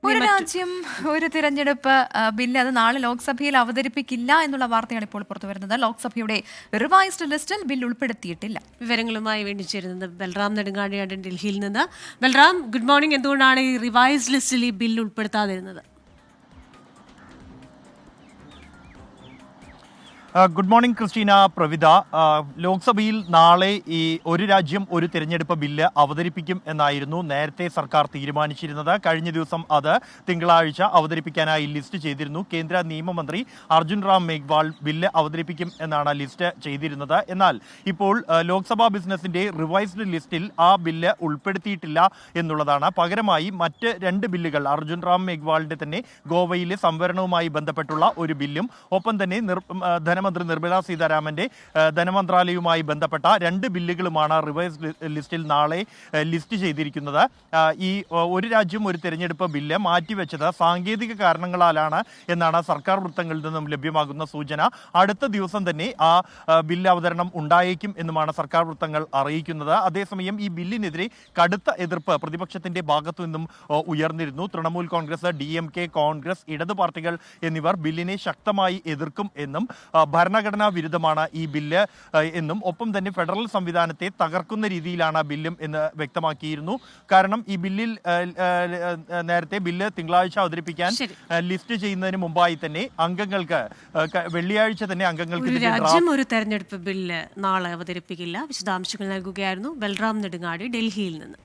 ഒരു രാജ്യം ഒരു തിരഞ്ഞെടുപ്പ് ബില്ല് അത് നാളെ ലോക്സഭയിൽ അവതരിപ്പിക്കില്ല എന്നുള്ള വാർത്തയാണ് ഇപ്പോൾ പുറത്തുവരുന്നത്. ലോക്സഭയുടെ റിവൈസ്ഡ് ലിസ്റ്റിൽ ബിൽ ഉൾപ്പെടുത്തിയിട്ടില്ല. വിവരങ്ങളുമായി വേണ്ടി ചേരുന്നത് ബൽറാം നെടുങ്ങാടിയാണ് ഡൽഹിയിൽ നിന്ന്. Balram, good morning. എന്തുകൊണ്ടാണ് ഈ റിവൈസ്ഡ് ലിസ്റ്റിൽ ഈ ബിൽ ഉൾപ്പെടുത്താതിരുന്നത്? Good morning Christina, Pravitha. ലോക്സഭയിൽ നാളെ ഈ ഒരു രാജ്യം ഒരു തിരഞ്ഞെടുപ്പ് ബില്ല് അവതരിപ്പിക്കും എന്നായിരുന്നു നേരത്തെ സർക്കാർ തീരുമാനിച്ചിരുന്നത്. കഴിഞ്ഞ ദിവസം അത് തിങ്കളാഴ്ച അവതരിപ്പിക്കാനായി ലിസ്റ്റ് ചെയ്തിരുന്നു. കേന്ദ്ര നിയമമന്ത്രി അർജുൻ റാം മേഘ്വാൾ ബില്ല് അവതരിപ്പിക്കും എന്നാണ് ലിസ്റ്റ് ചെയ്തിരുന്നത്. എന്നാൽ ഇപ്പോൾ ലോക്സഭാ ബിസിനസിന്റെ റിവൈസ്ഡ് ലിസ്റ്റിൽ ആ ബില്ല് ഉൾപ്പെടുത്തിയിട്ടില്ല എന്നുള്ളതാണ്. പകരമായി മറ്റ് രണ്ട് ബില്ലുകൾ, അർജുൻ റാം മേഘ്വാളിന്റെ തന്നെ ഗോവയിലെ സംവരണവുമായി ബന്ധപ്പെട്ടുള്ള ഒരു ബില്ലും ഒപ്പം തന്നെ ധനമന്ത്രി നിർമ്മല സീതാരാമന്റെ ധനമന്ത്രാലയവുമായി ബന്ധപ്പെട്ട രണ്ട് ബില്ലുകളുമാണ് റിവൈസ് ലിസ്റ്റിൽ നാളെ ലിസ്റ്റ് ചെയ്തിരിക്കുന്നത്. ഈ ഒരു രാജ്യം ഒരു തിരഞ്ഞെടുപ്പ് ബില്ല് മാറ്റിവെച്ചത് സാങ്കേതിക കാരണങ്ങളാലാണ് എന്നാണ് സർക്കാർ വൃത്തങ്ങളിൽ നിന്നും ലഭ്യമാകുന്ന സൂചന. അടുത്ത ദിവസം തന്നെ ആ ബില്ല് അവതരണം ഉണ്ടായേക്കും എന്നുമാണ് സർക്കാർ വൃത്തങ്ങൾ അറിയിക്കുന്നത്. അതേസമയം ഈ ബില്ലിനെതിരെ കടുത്ത എതിർപ്പ് പ്രതിപക്ഷത്തിന്റെ ഭാഗത്തു നിന്നും ഉയർന്നിരുന്നു. തൃണമൂൽ കോൺഗ്രസ്, DMK, കോൺഗ്രസ്, ഇടതു പാർട്ടികൾ എന്നിവർ ബില്ലിനെ ശക്തമായി എതിർക്കും എന്നും ഭരണഘടനാ വിരുദ്ധമാണ് ഈ ബില്ല് എന്നും ഒപ്പം തന്നെ ഫെഡറൽ സംവിധാനത്തെ തകർക്കുന്ന രീതിയിലാണ് ബില്ലും എന്ന് വ്യക്തമാക്കിയിരുന്നു. കാരണം ഈ ബില്ലിൽ നേരത്തെ ബില്ല് തിങ്കളാഴ്ച അവതരിപ്പിക്കാൻ ലിസ്റ്റ് ചെയ്യുന്നതിന് മുമ്പായി തന്നെ അംഗങ്ങൾക്ക് വെള്ളിയാഴ്ച തന്നെ അംഗങ്ങൾക്ക് രാജ്യം ഒരു തെരഞ്ഞെടുപ്പ് ബില്ല് നാളെ അവതരിപ്പിക്കില്ല. വിശദാംശങ്ങൾ നൽകുകയായിരുന്നു ബൽറാം നെടുങ്ങാടി ഡൽഹിയിൽ നിന്ന്.